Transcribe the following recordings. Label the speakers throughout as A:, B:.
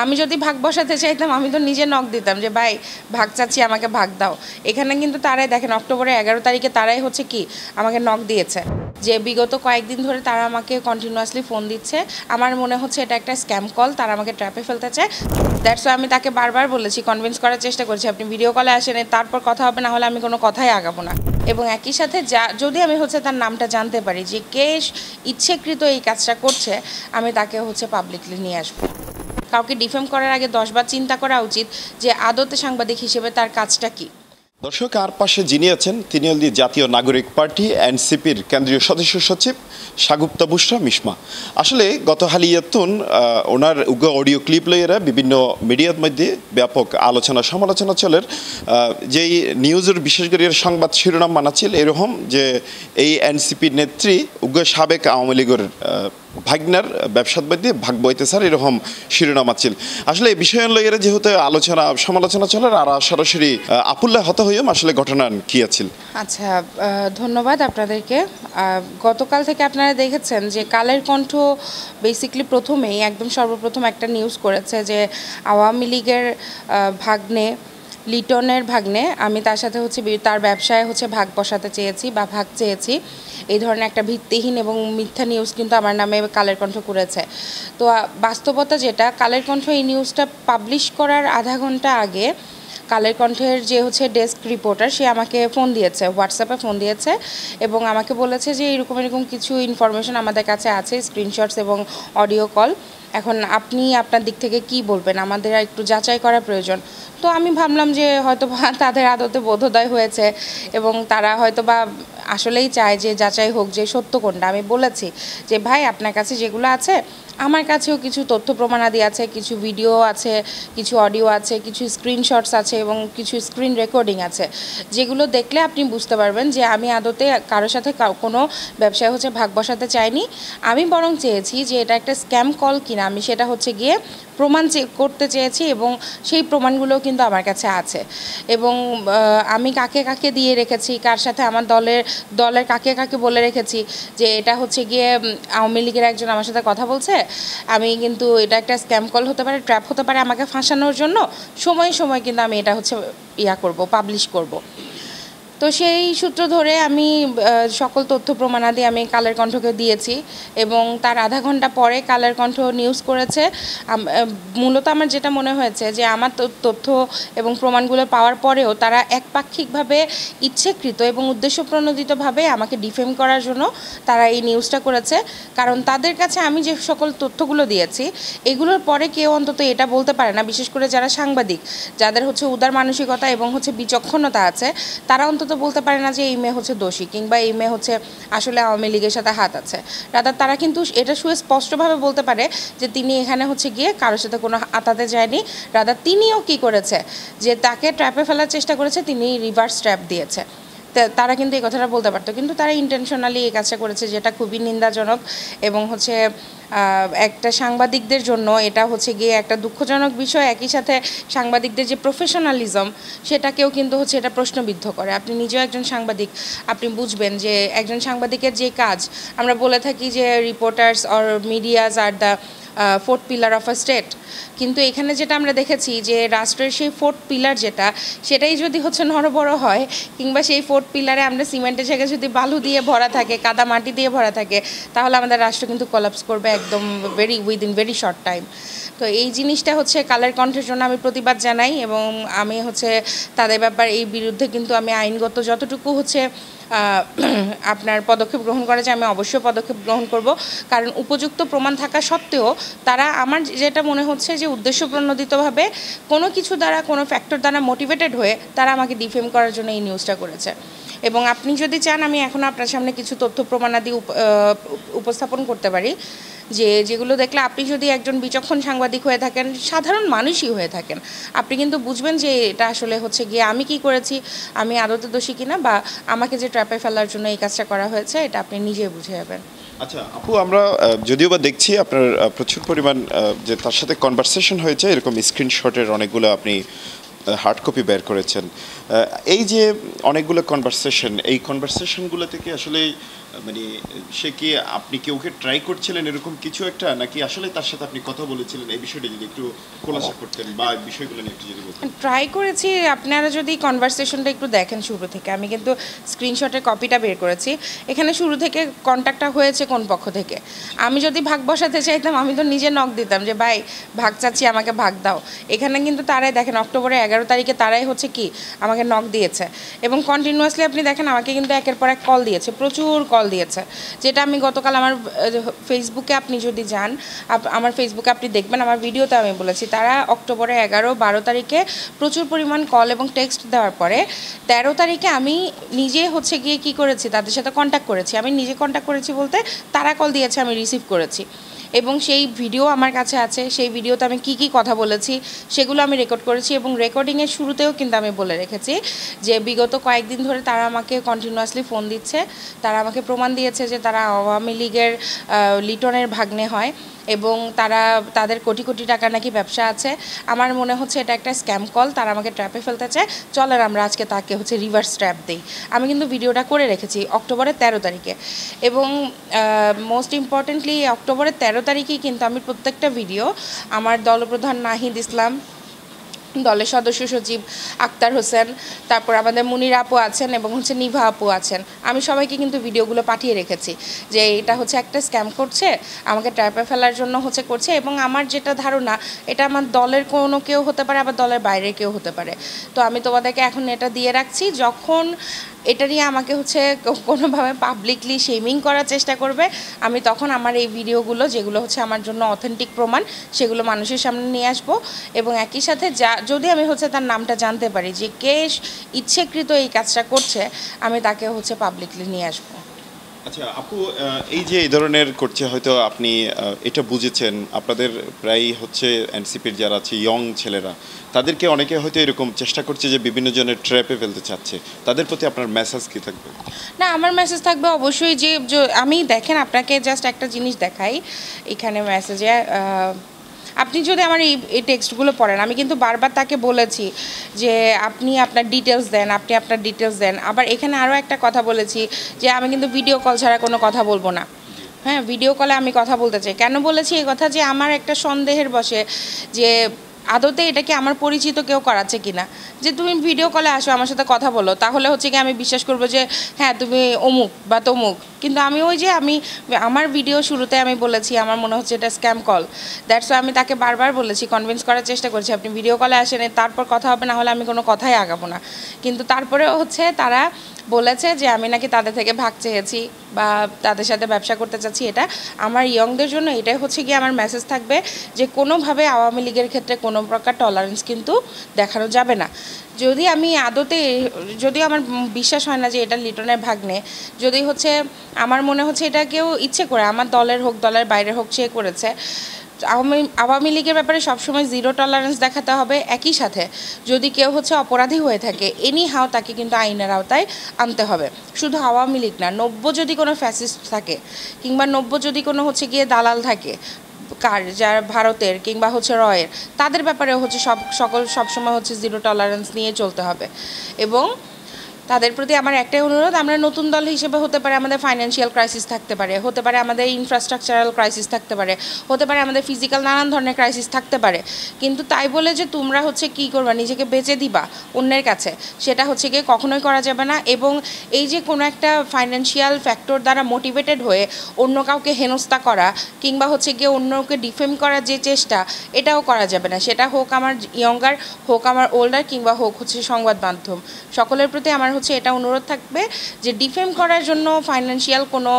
A: আমি যদি ভাগ বসাতে চাইতাম আমি তো নিজে নক দিতাম যে ভাই ভাগ চাচ্ছি, আমাকে ভাগ দাও। এখানে কিন্তু তারাই দেখেন অক্টোবরের 11 তারিখে তারাই হচ্ছে কি আমাকে নক দিয়েছে, যে বিগত কয়েকদিন ধরে তারা আমাকে কন্টিনিউয়াসলি ফোন দিচ্ছে। আমার মনে হচ্ছে এটা একটা স্ক্যাম কল, তারা আমাকে ট্র্যাপে ফেলতে চায়। দ্যাটস ওয়াই আমি তাকে বারবার বলেছি, কনভিন্স করার চেষ্টা করছি আপনি ভিডিও কলে আসেন, তারপর কথা হবে, না হলে আমি কোনো কথাই আগাবো না। এবং একই সাথে যদি আমি হচ্ছে তার নামটা জানতে পারি যে কে ইচ্ছেকৃত এই কাজটা করছে, আমি তাকে হচ্ছে পাবলিকলি নিয়ে আসবো। কাউকে ডিফেম করার আগে 10 বার চিন্তা করা উচিত যে আদতে সাংবাদিক হিসেবে তার কাজটা কি।
B: দর্শক, আর পাশে যিনি আছেন তিনি হলেন জাতীয় নাগরিক পার্টি এনসিপির কেন্দ্রীয় সদস্য সচিব সাগুপ্তা বুশরা মিশমা। আসলে গত হালিয়াতুন ওনার উগ্র অডিও ক্লিপ লইয়েরা বিভিন্ন মিডিয়ার মধ্যে ব্যাপক আলোচনা সমালোচনা চলের, যেই নিউজের বিশেষ করে সংবাদ শিরোনাম মানাছিল এরকম যে এই এনসিপির নেত্রী উগ্র সাবেক আওয়ামী লীগের ভাগনার ব্যবসার মধ্যে ভাগ বইতে স্যার এরকম শিরোনাম আছিল। আসলে এই বিষয় লইয়েরা যেহেতু আলোচনা সমালোচনা চলের, আর সরাসরি আপুল্লাহ হত হইম আসলে ঘটনা কি আছিল।
A: আচ্ছা, ধন্যবাদ আপনাদেরকে। গতকাল থেকে আপনারা দেখেছেন যে কালের কণ্ঠ বেসিক্যালি প্রথমেই একদম সর্বপ্রথম একটা নিউজ করেছে যে আওয়ামী লীগের ভাগ্নে লিটনের ভাগ্নে, আমি তার সাথে হচ্ছে তার ব্যবসায় হচ্ছে ভাগ বসাতে চেয়েছি বা ভাগ চেয়েছি, এই ধরনের একটা ভিত্তিহীন এবং মিথ্যা নিউজ কিন্তু আমার নামে কালের কণ্ঠ করেছে। তো বাস্তবতা যেটা, কালের কণ্ঠ এই নিউজটা পাবলিশ করার আধা ঘন্টা আগে কালের কণ্ঠের যে হচ্ছে ডেস্ক রিপোর্টার, সে আমাকে ফোন দিয়েছে, হোয়াটসঅ্যাপে ফোন দিয়েছে এবং আমাকে বলেছে যে এরকম কিছু ইনফরমেশন আমাদের কাছে আছে, স্ক্রিনশটস এবং অডিও কল। এখন আপনি আপনার দিক থেকে কি বলবেন, আমাদের একটু যাচাই করা প্রয়োজন। তো আমি ভাবলাম যে হয়তো বা তাদের আদতে বোধোদয় হয়েছে এবং তারা হয়তো বা আসলেই চায় যে যাচাই হোক যে সত্য কোনটা। আমি বলেছি যে ভাই আপনার কাছে যেগুলো আছে আমার কাছেও কিছু তথ্য প্রমাণাদি আছে, কিছু ভিডিও আছে, কিছু অডিও আছে, কিছু স্ক্রিনশটস আছে এবং কিছু স্ক্রিন রেকর্ডিং আছে, যেগুলো দেখলে আপনি বুঝতে পারবেন যে আমি আদতে কারোর সাথে কোনো ব্যবসায় হচ্ছে ভাগ বসাতে চাইনি। আমি বরং চেয়েছি যে এটা একটা স্ক্যাম কল কিনা আমি সেটা হচ্ছে গিয়ে প্রমাণ করতে চেয়েছি এবং সেই প্রমাণগুলোও কিন্তু আমার কাছে আছে। এবং আমি কাকে কাকে দিয়ে রেখেছি, কার সাথে আমার দলের কাকে কাকে বলে রেখেছি যে এটা হচ্ছে গিয়ে আওয়ামী লীগের একজন আমার সাথে কথা বলছে, আমি কিন্তু এটা একটা স্ক্যাম কল হতে পারে, ট্র্যাপ হতে পারে আমাকে ফাঁসানোর জন্য, সময় সময় কিন্তু আমি এটা হচ্ছে পাবলিশ করব। তো সেই সূত্র ধরে আমি সকল তথ্য প্রমাণাদি আমি কালের কণ্ঠকে দিয়েছি এবং তার আধা ঘন্টা পরে কালের কণ্ঠ নিউজ করেছে। মূলত আমার যেটা মনে হয়েছে যে আমার তথ্য এবং প্রমাণগুলো পাওয়ার পরেও তারা একপাক্ষিকভাবে ইচ্ছেকৃত এবং উদ্দেশ্যপ্রণোদিতভাবে আমাকে ডিফেম করার জন্য তারা এই নিউজটা করেছে। কারণ তাদের কাছে আমি যে সকল তথ্যগুলো দিয়েছি এগুলোর পরে কেউ অন্তত এটা বলতে পারে না, বিশেষ করে যারা সাংবাদিক, যাদের হচ্ছে উদার মানসিকতা এবং হচ্ছে বিচক্ষণতা আছে, তারা অন্তত বলতে পারে না যে এই মেয়ে হচ্ছে দোষী কিংবা এই মেয়ে হচ্ছে আসলে আওয়ামী লীগের সাথে হাত আছে। রাদার তারা কিন্তু এটা সুস্পষ্টভাবে বলতে পারে যে তিনি এখানে হচ্ছে গিয়ে কারোর সাথে কোনো আতাতে যায়নি। রাদার তিনিও কি করেছে যে তাকে ট্র্যাপে ফেলার চেষ্টা করেছে, তিনি রিভার্স ট্র্যাপ দিয়েছে। তারা কিন্তু এই কথাটা বলতে পারতো, কিন্তু তারা ইন্টেনশনালি এই কাজটা করেছে, যেটা খুবই নিন্দাজনক এবং হচ্ছে একটা সাংবাদিকদের জন্য এটা হচ্ছে গিয়ে একটা দুঃখজনক বিষয়। একই সাথে সাংবাদিকদের যে প্রফেশনালিজম সেটাকেও কিন্তু হচ্ছে এটা প্রশ্নবিদ্ধ করে। আপনি নিজেও একজন সাংবাদিক, আপনি বুঝবেন যে একজন সাংবাদিকের যে কাজ, আমরা বলে থাকি যে reporters or medias are the fourth pillar of a state, কিন্তু এখানে যেটা আমরা দেখেছি যে রাষ্ট্রের সেই ফোর্থ পিলার সেটাই যদি হচ্ছে নড়বড় হয় কিংবা সেই ফোর্থ পিলারে আমরা সিমেন্টের জায়গায় যদি বালু দিয়ে ভরা থাকে, কাদা মাটি দিয়ে ভরা থাকে, তাহলে আমাদের রাষ্ট্র কিন্তু কোলাপস করবে একদম উইদিন ভেরি শর্ট টাইম। তো এই জিনিসটা হচ্ছে কালের কণ্ঠের জন্য আমি প্রতিবাদ জানাই এবং আমি হচ্ছে তাদের এই বিরুদ্ধে কিন্তু আমি আইনগত যতটুকু হচ্ছে আপনার পদক্ষেপ গ্রহণ করা যায় আমি অবশ্যই পদক্ষেপ গ্রহণ করব। কারণ উপযুক্ত প্রমাণ থাকা সত্ত্বেও তারা, আমার যেটা মনে হচ্ছে যে উদ্দেশ্যপ্রণোদিতভাবে কোনো কিছু দ্বারা, কোনো ফ্যাক্টর দ্বারা মোটিভেটেড হয়ে তারা আমাকে ডিফেম করার জন্য এই নিউজটা করেছে। এবং আপনি যদি চান আমি এখন আপনার সামনে কিছু তথ্য প্রমাণাদি উপস্থাপন করতে পারি যেগুলো দেখলে আপনি যদি একজন বিচক্ষণ সাংবাদিক হয়ে থাকেন, সাধারণ মানুষই হয়ে থাকেন, আপনি কিন্তু বুঝবেন যে এটা আসলে হচ্ছে গিয়ে আমি কি করেছি, আমি আদতে দোষী কিনা, বা আমাকে যে ট্র্যাপে ফেলার জন্য এই কাজটা করা হয়েছে এটা আপনি নিজেই বুঝে যাবেন।
B: আচ্ছা আপু, আমরা যদিও বা দেখছি আপনার প্রচুর পরিমাণ যে তার সাথে কনভারসেশন হয়েছে, এরকম স্ক্রিনশটের অনেকগুলো আপনি হার্ড কপি বের করেছেন। এই যে অনেকগুলো কনভারসেশন, এই কনভারসেশনগুলো থেকে আসলে মানে সে কি আপনি কি ওকে ট্রাই করছিলেন এরকম কিছু একটা, নাকি আসলে তার সাথে আপনি কথা বলেছিলেন? এই বিষয়টা যদি একটু খোলাসা করতেন বা বিষয়গুলো নিয়ে একটু যদি বলতেন।
A: ট্রাই করেছি। আপনারা যদি কনভারসেশনটা একটু দেখেন শুরু থেকে, আমি কিন্তু স্ক্রিনশটের কপিটা বের করেছি। এখানে শুরু থেকে কন্ট্যাক্টটা হয়েছে কোন পক্ষ থেকে। আমি যদি ভাগ বসাতে চাইতাম আমি তো নিজে নক দিতাম যে ভাই ভাগ চাচ্ছি, আমাকে ভাগ দাও। এখানে কিন্তু তারাই দেখেন অক্টোবরের 11 তারিখে তারাই হচ্ছে কি আমাকে নক দিয়েছে, এবং কন্টিনিউয়াসলি আপনি দেখেন আমাকে কিন্তু একের পর এক কল দিয়েছে, প্রচুর কল দিয়েছে। যেটা আমি গতকাল আমার ফেসবুকে আপনি যদি যান, আমার ফেসবুকে আপনি দেখবেন, আমার ভিডিওতে আমি বলেছি তারা অক্টোবরের 11-12 তারিখে প্রচুর পরিমাণ কল এবং টেক্সট দেওয়ার পরে 13 তারিখে আমি নিজে হচ্ছে গিয়ে কি করেছি, তাদের সাথে কন্ট্যাক্ট করেছি। আমি নিজে কন্ট্যাক্ট করেছি বলতে তারা কল দিয়েছে, আমি রিসিভ করেছি, এবং সেই ভিডিও আমার কাছে আছে। সেই ভিডিওতে আমি কি কথা বলেছি সেগুলো আমি রেকর্ড করেছি, এবং রেকর্ডিংয়ের শুরুতেও কিন্তু আমি বলে রেখেছি যে বিগত কয়েকদিন ধরে তারা আমাকে কন্টিনিউয়াসলি ফোন দিচ্ছে। তারা আমাকে প্রমাণ দিয়েছে যে তারা আওয়ামী লীগের লিটনের ভাগ্নে হয়, এবং তাদের কোটি কোটি টাকা নাকি ব্যবসা আছে। আমার মনে হচ্ছে এটা একটা স্ক্যাম কল, তারা আমাকে ট্র্যাপে ফেলতে চায়। চলেন আমরা আজকে তাকে হচ্ছে রিভার্স ট্র্যাপ দিই। আমি কিন্তু ভিডিওটা করে রেখেছি অক্টোবরের 13 তারিখে, এবং মোস্ট ইম্পর্টেন্টলি অক্টোবরের 13 তারিখেই কিন্তু আমি প্রত্যেকটা ভিডিও আমার দলপ্রধান নাহিদ ইসলাম, দলের সদস্য সচিব আক্তার হোসেন, তারপর আমাদের মুনির আপু আছেন এবং হচ্ছে নিভা আপু আছেন, আমি সবাইকে কিন্তু ভিডিওগুলো পাঠিয়ে রেখেছি যে এটা হচ্ছে একটা স্ক্যাম করছে, আমাকে ট্র্যাপে ফেলার জন্য হচ্ছে করছে। এবং আমার যেটা ধারণা এটা আমার দলের কোনো কেউ হতে পারে, আবার দলের বাইরের কেউ হতে পারে। তো আমি তোমাদেরকে এখন এটা দিয়ে রাখছি, যখন এটা নিয়ে আমাকে হচ্ছে কোনোভাবে পাবলিকলি শেমিং করার চেষ্টা করবে, আমি তখন আমার এই ভিডিওগুলো যেগুলো হচ্ছে আমার জন্য অথেন্টিক প্রমাণ সেগুলো মানুষের সামনে নিয়ে আসবো। এবং একই সাথে যদি আমি হচ্ছে তার নামটা জানতে পারি যে কে ইচ্ছেকৃত এই কাজটা করছে, আমি তাকে হচ্ছে পাবলিকলি নিয়ে আসবো।
B: আচ্ছা আপু, এই যে এই ধরনের করছে, হয়তো আপনি এটা বুঝেছেন, আপনাদের প্রায় হচ্ছে এনসিপির যারা আছে ইয়ং ছেলেরা, তাদেরকে অনেকে হয়তো এরকম চেষ্টা করছে যে বিভিন্ন জনের ট্র্যাপে ফেলতে চাচ্ছে, তাদের প্রতি আপনার মেসেজ কি থাকবে?
A: না, আমার মেসেজ থাকবে অবশ্যই যে আমি দেখেন আপনাকে জাস্ট একটা জিনিস দেখাই এখানে মেসেজে। আপনি যদি আমার এই টেক্সটগুলো পড়েন, আমি কিন্তু বারবার তাকে বলেছি যে আপনি আপনার ডিটেলস দেন, আপনি আপনার ডিটেলস দেন। আবার এখানে আরও একটা কথা বলেছি যে আমি কিন্তু ভিডিও কল ছাড়া কোনো কথা বলবো না। হ্যাঁ, ভিডিও কলে আমি কথা বলতে চাই। কেন বলেছি এই কথা, যে আমার একটা সন্দেহের বসে যে আদতে এটা কি আমার পরিচিত কেউ করাচ্ছে কিনা, যে তুমি ভিডিও কলে আসো আমার সাথে কথা বলো, তাহলে হচ্ছে কি আমি বিশ্বাস করবো যে হ্যাঁ তুমি অমুক বা তমুক। কিন্তু আমি আমার ভিডিও শুরুতে আমি বলেছি আমার মনে হচ্ছে এটা স্ক্যাম কল। দ্যাটস ওয়াই আমি তাকে বারবার বলেছি, কনভিন্স করার চেষ্টা করেছি আপনি ভিডিও কলে আসেন, তারপর কথা হবে, না হলে আমি কোনো কথাই আগাবো না। কিন্তু তারপরেও হচ্ছে তারা বলেছে যে আমি নাকি তাদের থেকে ভাগ চেয়েছি বা তাদের সাথে ব্যবসা করতে চাচ্ছি। এটা আমার ইয়ংদের জন্য এটাই হচ্ছে গিয়ে আমার মেসেজ থাকবে যে কোনোভাবে আওয়ামী লীগের ক্ষেত্রে কোনো প্রকার টলারেন্স কিন্তু দেখানো যাবে না। যদি আমি যদিও আমার বিশ্বাস হয় না যে এটা লিটনের ভাগ্নে, যদি হচ্ছে আমার মনে হচ্ছে এটা কেউ ইচ্ছে করে, আমার দলের হোক দলের বাইরে হোক, সে করেছে। আওয়ামী লীগের ব্যাপারে সবসময় জিরো টলারেন্স দেখাতে হবে। একই সাথে যদি কেউ হচ্ছে অপরাধী হয়ে থাকে, এনি হাও তাকে কিন্তু আইনের আওতায় আনতে হবে। শুধু আওয়ামী লীগ না, যার কোনো ফ্যাসিস্ট থাকে কিংবা যদি কোনো হচ্ছে গিয়ে দালাল থাকে, যারা ভারতের কিংবা হচ্ছে রয়ের, তাদের ব্যাপারে হচ্ছে সবসময় হচ্ছে জিরো টলারেন্স নিয়ে চলতে হবে। এবং তাদের প্রতি আমার একটাই অনুরোধ, আমরা নতুন দল হিসেবে হতে পারে আমাদের ফাইন্যান্সিয়াল ক্রাইসিস থাকতে পারে, হতে পারে আমাদের ইনফ্রাস্ট্রাকচারাল ক্রাইসিস থাকতে পারে, হতে পারে আমাদের ফিজিক্যাল নানান ধরনের ক্রাইসিস থাকতে পারে, কিন্তু তাই বলে যে তোমরা হচ্ছে কী করবা, নিজেকে বেচে দিবা অন্যের কাছে, সেটা হচ্ছে গিয়ে কখনোই করা যাবে না। এবং এই যে কোনো একটা ফাইন্যান্সিয়াল ফ্যাক্টর দ্বারা মোটিভেটেড হয়ে অন্য কাউকে হেনস্থা করা কিংবা হচ্ছে গিয়ে অন্যকে ডিফেম করার যে চেষ্টা, এটাও করা যাবে না। সেটা হোক আমার ইয়ঙ্গার, হোক আমার ওল্ডার, কিংবা হোক হচ্ছে সংবাদ মাধ্যম, সকলের প্রতি আমার হচ্ছে এটা অনুরোধ থাকবে যে ডিফেম করার জন্য ফাইন্যান্সিয়াল কোনো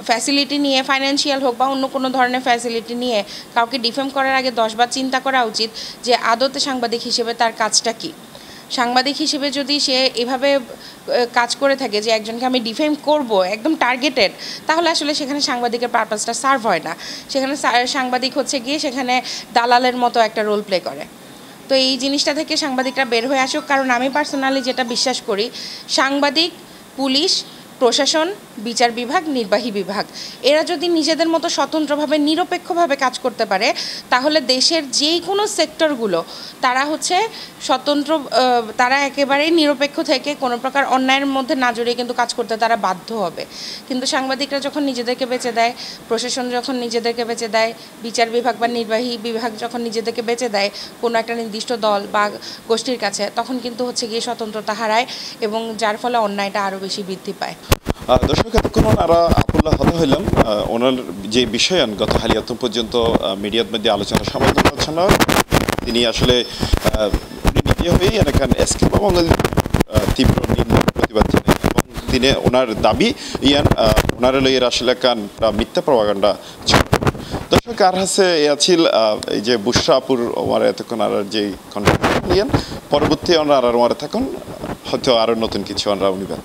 A: ফ্যাসিলিটি নিয়ে, ফাইন্যান্সিয়াল হোক বা অন্য কোনো ধরনের ফ্যাসিলিটি নিয়ে কাউকে ডিফেম করার আগে 10 বার চিন্তা করা উচিত যে আদতে সাংবাদিক হিসেবে তার কাজটা কী। সাংবাদিক হিসেবে যদি সে এভাবে কাজ করে থাকে যে একজনকে আমি ডিফেম করব একদম টার্গেটেড, তাহলে আসলে সেখানে সাংবাদিকের পারপাসটা সার্ভ হয় না। সেখানে সাংবাদিক হচ্ছে গিয়ে সেখানে দালালের মতো একটা রোল প্লে করে। তো এই জিনিসটা থেকে সাংবাদিকরা বের হয়ে আসুক, কারণ আমি পার্সোনালি যেটা বিশ্বাস করি, সাংবাদিক, পুলিশ, প্রশাসন, বিচার বিভাগ, নির্বাহী বিভাগ এরা যদি নিজেদের মতো স্বতন্ত্রভাবে নিরপেক্ষভাবে কাজ করতে পারে তাহলে দেশের যেই কোনো সেক্টরগুলো তারা হচ্ছে স্বতন্ত্র, তারা একেবারেই নিরপেক্ষ থেকে কোনো প্রকার অন্যায়ের মধ্যে না জড়িয়ে কিন্তু কাজ করতে তারা বাধ্য হবে। কিন্তু সাংবাদিকরা যখন নিজেদেরকে বেঁচে দেয়, প্রশাসন যখন নিজেদেরকে বেঁচে দেয়, বিচার বিভাগ বা নির্বাহী বিভাগ যখন নিজেদেরকে বেঁচে দেয় কোনো একটা নির্দিষ্ট দল বা গোষ্ঠীর কাছে, তখন কিন্তু হচ্ছে গিয়ে স্বতন্ত্রতা হারায় এবং যার ফলে অন্যায়টা আরও বেশি বৃদ্ধি পায়।
B: দর্শক, এতক্ষণ ওনারা আপুল্লাহ হতা হইলাম ওনার যে বিষয়ান গত হালিয়াতুন পর্যন্ত মিডিয়ার মধ্যে আলোচনা সমালোচনা আলোচনা, তিনি আসলে উনি নিজে হয়েই এলাকার এসকে বাঙালি তীব্র নিন্দা প্রতিবাদ জানান এবং তিনি ওনার দাবি ওনার লইয়ের আসলে কান মিথ্যা প্রপাগান্ডা ছিল। দর্শক, আর হাসে আছিল এই যে বুশরা আপুর ওমার এতক্ষণ আর যে কন্টেন্ট নিয়েন পরবর্তী ওনার আর ওমারে থাকুন হয়তো আরও নতুন কিছু আমরা উনিবেন।